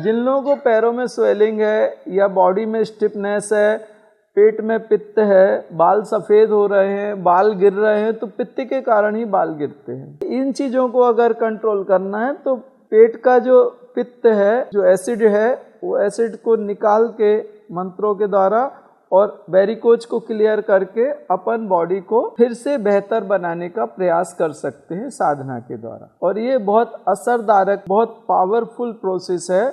जिन लोगों को पैरों में स्वेलिंग है या बॉडी में स्टिफनेस है, पेट में पित्त है, बाल सफ़ेद हो रहे हैं, बाल गिर रहे हैं, तो पित्त के कारण ही बाल गिरते हैं। इन चीज़ों को अगर कंट्रोल करना है तो पेट का जो पित्त है, जो एसिड है, वो एसिड को निकाल के मंत्रों के द्वारा और वेरिकोज को क्लियर करके अपन बॉडी को फिर से बेहतर बनाने का प्रयास कर सकते हैं साधना के द्वारा। और ये बहुत असरदारक, बहुत पावरफुल प्रोसेस है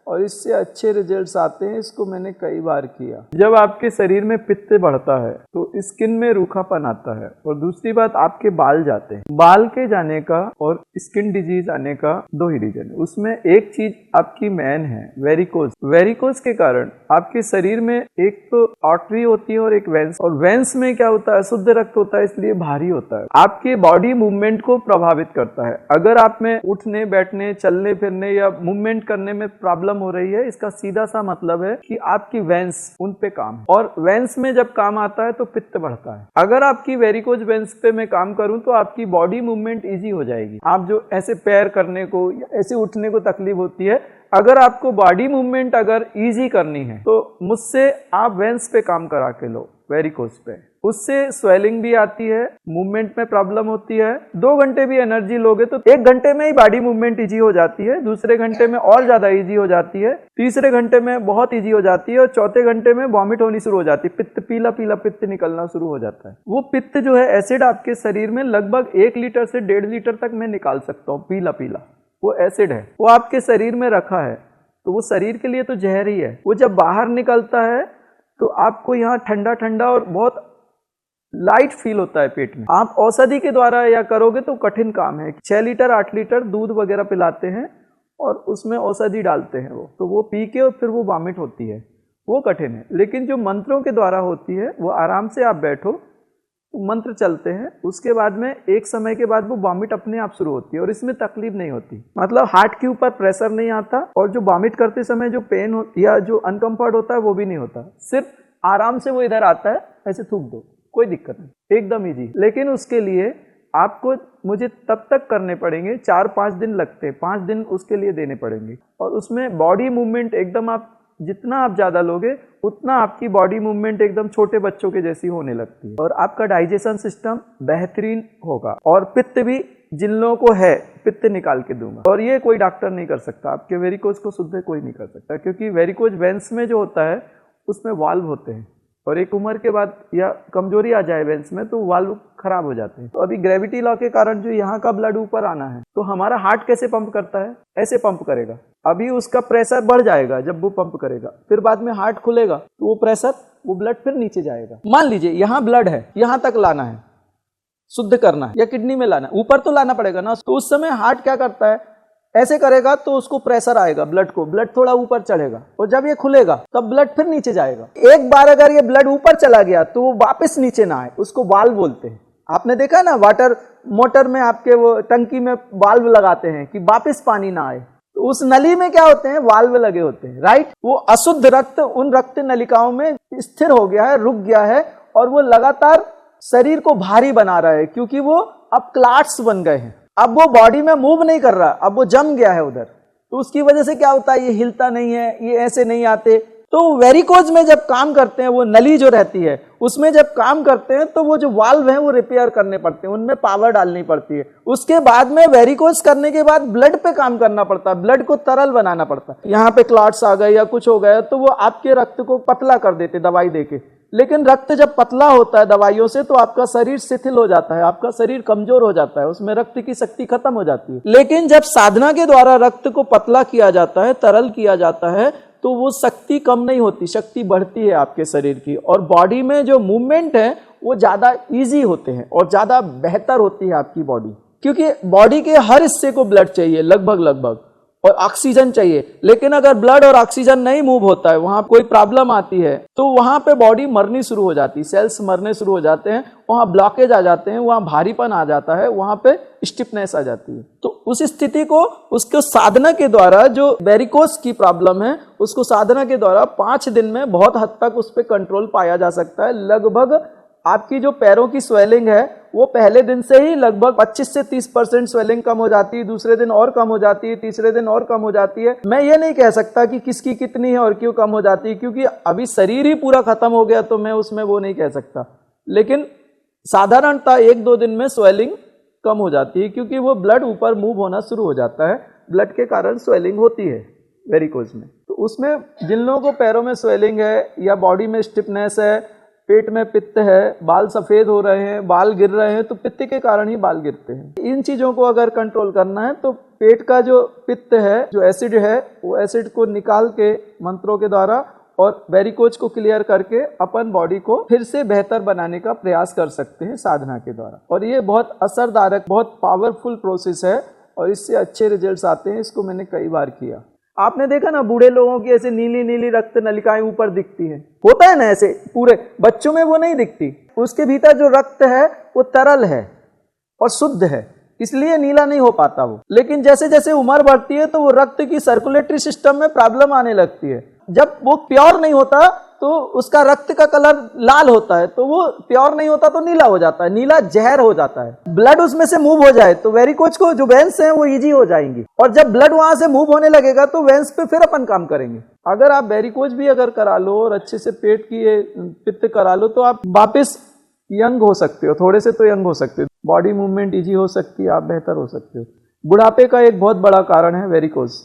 और इससे अच्छे रिजल्ट्स आते हैं। इसको मैंने कई बार किया। जब आपके शरीर में पित्त बढ़ता है तो स्किन में रूखापन आता है और दूसरी बात आपके बाल जाते हैं। बाल के जाने का और स्किन डिजीज आने का दो ही रीजन है। उसमें एक चीज आपकी मेन है वेरिकोज। वेरिकोज के कारण आपके शरीर में एक तो आर्टरी होती है और एक वेंस, और वेंस में क्या होता है, शुद्ध रक्त होता है, इसलिए भारी होता है, आपके बॉडी मूवमेंट को प्रभावित करता है। अगर आप में उठने बैठने चलने फिरने या मूवमेंट करने में प्रॉब्लम हो रही है, इसका सीधा सा मतलब है कि आपकी वेंस उन पे काम है, और वेंस में जब काम आता है तो पित्त बढ़ता है। अगर आपकी वेरिकोज वेंस पे मैं काम करूं तो आपकी बॉडी मूवमेंट इजी हो जाएगी। आप जो ऐसे पैर करने को या ऐसे उठने को तकलीफ होती है, अगर आपको बॉडी मूवमेंट अगर इजी करनी है तो मुझसे आप वेंस पे काम करा के लो, वेरिकोज पे। उससे स्वेलिंग भी आती है, मूवमेंट में प्रॉब्लम होती है। 2 घंटे भी एनर्जी लोगे तो 1 घंटे में ही बॉडी मूवमेंट इजी हो जाती है, दूसरे घंटे में और ज्यादा इजी हो जाती है, तीसरे घंटे में बहुत इजी हो जाती है और चौथे घंटे में वॉमिट होनी शुरू हो जाती है। पित्त, पीला पीला पित्त निकलना शुरू हो जाता है। वो पित्त जो है, एसिड आपके शरीर में लगभग 1 लीटर से 1.5 लीटर तक मैं निकाल सकता हूँ। पीला पीला वो एसिड है, वो आपके शरीर में रखा है, तो वो शरीर के लिए तो जहर ही है। वो जब बाहर निकलता है तो आपको यहाँ ठंडा ठंडा और बहुत लाइट फील होता है पेट में। आप औषधि के द्वारा या करोगे तो कठिन काम है। 6 लीटर 8 लीटर दूध वगैरह पिलाते हैं और उसमें औषधि डालते हैं, वो पी के और फिर वो वॉमिट होती है, वो कठिन है। लेकिन जो मंत्रों के द्वारा होती है वो आराम से आप बैठो, मंत्र चलते हैं, उसके बाद में एक समय के बाद वो वॉमिट अपने आप शुरू होती है और इसमें तकलीफ नहीं होती। मतलब हार्ट के ऊपर प्रेशर नहीं आता और जो वॉमिट करते समय जो पेन हो या जो अनकंफर्ट होता है वो भी नहीं होता। सिर्फ आराम से वो इधर आता है, ऐसे थूक दो, कोई दिक्कत नहीं, एकदम इजी। लेकिन उसके लिए आपको मुझे तब तक करने पड़ेंगे, 4-5 दिन लगते हैं, 5 दिन उसके लिए देने पड़ेंगे। और उसमें बॉडी मूवमेंट एकदम, आप जितना आप ज़्यादा लोगे उतना आपकी बॉडी मूवमेंट एकदम छोटे बच्चों के जैसी होने लगती है और आपका डाइजेशन सिस्टम बेहतरीन होगा। और पित्त भी जिन लोगों को है, पित्त निकाल के दूंगा। और ये कोई डॉक्टर नहीं कर सकता, आपके वेरिकोज को शुद्ध कोई नहीं कर सकता, क्योंकि वेरिकोज वेंस में जो होता है उसमें वाल्व होते हैं और एक उम्र के बाद या कमजोरी आ जाए वेंस में तो वाल्व खराब हो जाते हैं। तो अभी ग्रेविटी लॉ के कारण जो यहाँ का ब्लड ऊपर आना है, तो हमारा हार्ट कैसे पंप करता है, ऐसे पंप करेगा। अभी उसका प्रेशर बढ़ जाएगा जब वो पंप करेगा, फिर बाद में हार्ट खुलेगा तो वो प्रेशर, वो ब्लड फिर नीचे जाएगा। मान लीजिए यहाँ ब्लड है, यहाँ तक लाना है, शुद्ध करना है या किडनी में लाना है, ऊपर तो लाना पड़ेगा ना। तो उस समय हार्ट क्या करता है, ऐसे करेगा तो उसको प्रेशर आएगा, ब्लड थोड़ा ऊपर चढ़ेगा और जब ये खुलेगा तब ब्लड फिर नीचे जाएगा। एक बार अगर ये ब्लड ऊपर चला गया तो वो वापस नीचे ना आए, उसको वाल्व बोलते हैं। आपने देखा ना, वाटर मोटर में आपके वो टंकी में वाल्व लगाते हैं कि वापस पानी ना आए, तो उस नली में क्या होते हैं, वाल्व लगे होते हैं, राइट। वो अशुद्ध रक्त उन रक्त नलिकाओं में स्थिर हो गया है, रुक गया है और वो लगातार शरीर को भारी बना रहा है, क्योंकि वो अब क्लॉट्स बन गए हैं। अब वो बॉडी में मूव नहीं कर रहा, अब वो जम गया है उधर। तो उसकी वजह से क्या होता है, ये हिलता नहीं है, ये ऐसे नहीं आते। तो वेरिकोज में जब काम करते हैं, वो नली जो रहती है उसमें जब काम करते हैं तो वो जो वाल्व है वो रिपेयर करने पड़ते हैं, उनमें पावर डालनी पड़ती है। उसके बाद में वेरिकोज करने के बाद ब्लड पे काम करना पड़ता है, ब्लड को तरल बनाना पड़ता है। यहाँ पे क्लॉट्स आ गए या कुछ हो गया तो वो आपके रक्त को पतला कर देते दवाई देके। लेकिन रक्त जब पतला होता है दवाइयों से तो आपका शरीर शिथिल हो जाता है, आपका शरीर कमजोर हो जाता है, उसमें रक्त की शक्ति खत्म हो जाती है। लेकिन जब साधना के द्वारा रक्त को पतला किया जाता है, तरल किया जाता है, तो वो शक्ति कम नहीं होती, शक्ति बढ़ती है आपके शरीर की। और बॉडी में जो मूवमेंट है वो ज्यादा इजी होते हैं और ज्यादा बेहतर होती है आपकी बॉडी, क्योंकि बॉडी के हर हिस्से को ब्लड चाहिए लगभग और ऑक्सीजन चाहिए। लेकिन अगर ब्लड और ऑक्सीजन नहीं मूव होता है, वहां कोई प्रॉब्लम आती है, तो वहां पे बॉडी मरनी शुरू हो जाती है, सेल्स मरने शुरू हो जाते हैं, वहां ब्लॉकेज आ जाते हैं, वहां भारीपन आ जाता है, वहां पे स्टिफनेस आ जाती है। तो उस स्थिति को उसको साधना के द्वारा, जो वेरिकोज की प्रॉब्लम है उसको साधना के द्वारा 5 दिन में बहुत हद तक उस पर कंट्रोल पाया जा सकता है। लगभग आपकी जो पैरों की स्वेलिंग है वो पहले दिन से ही लगभग 25 से 30% स्वेलिंग कम हो जाती है, दूसरे दिन और कम हो जाती है, तीसरे दिन और कम हो जाती है। मैं ये नहीं कह सकता कि किसकी कितनी है और क्यों कम हो जाती है, क्योंकि अभी शरीर ही पूरा खत्म हो गया तो मैं उसमें वो नहीं कह सकता। लेकिन साधारणतः 1-2 दिन में स्वेलिंग कम हो जाती है, क्योंकि वो ब्लड ऊपर मूव होना शुरू हो जाता है, ब्लड के कारण स्वेलिंग होती है वेरिकोज में। तो उसमें जिन लोगों को पैरों में स्वेलिंग है या बॉडी में स्टिफनेस है, पेट में पित्त है, बाल सफ़ेद हो रहे हैं, बाल गिर रहे हैं, तो पित्त के कारण ही बाल गिरते हैं। इन चीज़ों को अगर कंट्रोल करना है तो पेट का जो पित्त है, जो एसिड है, वो एसिड को निकाल के मंत्रों के द्वारा और वेरिकोज को क्लियर करके अपन बॉडी को फिर से बेहतर बनाने का प्रयास कर सकते हैं साधना के द्वारा। और ये बहुत असरदारक, बहुत पावरफुल प्रोसेस है और इससे अच्छे रिजल्ट्स आते हैं। इसको मैंने कई बार किया। आपने देखा ना, बूढ़े लोगों की ऐसे नीली नीली रक्त नलिकाएं ऊपर दिखती हैं, होता है ना ऐसे, पूरे बच्चों में वो नहीं दिखती। उसके भीतर जो रक्त है वो तरल है और शुद्ध है, इसलिए नीला नहीं हो पाता वो। लेकिन जैसे जैसे उम्र बढ़ती है तो वो रक्त की सर्कुलेटरी सिस्टम में प्रॉब्लम आने लगती है। जब वो प्योर नहीं होता तो उसका रक्त का कलर लाल होता है, तो वो प्योर नहीं होता तो नीला हो जाता है, नीला जहर हो जाता है। ब्लड उसमें से मूव हो जाए तो वेरिकोज को जो वेंस हैं वो इजी हो जाएंगी, और जब ब्लड वहां से मूव होने लगेगा तो वेंस पे फिर अपन काम करेंगे। अगर आप वेरिकोज भी अगर करा लो और अच्छे से पेट की ये पित्त करा लो तो आप वापस यंग हो सकते हो, थोड़े से तो यंग हो सकते हो, बॉडी मूवमेंट इजी हो सकती है, आप बेहतर हो सकते हो। बुढ़ापे का एक बहुत बड़ा कारण है वेरिकोज।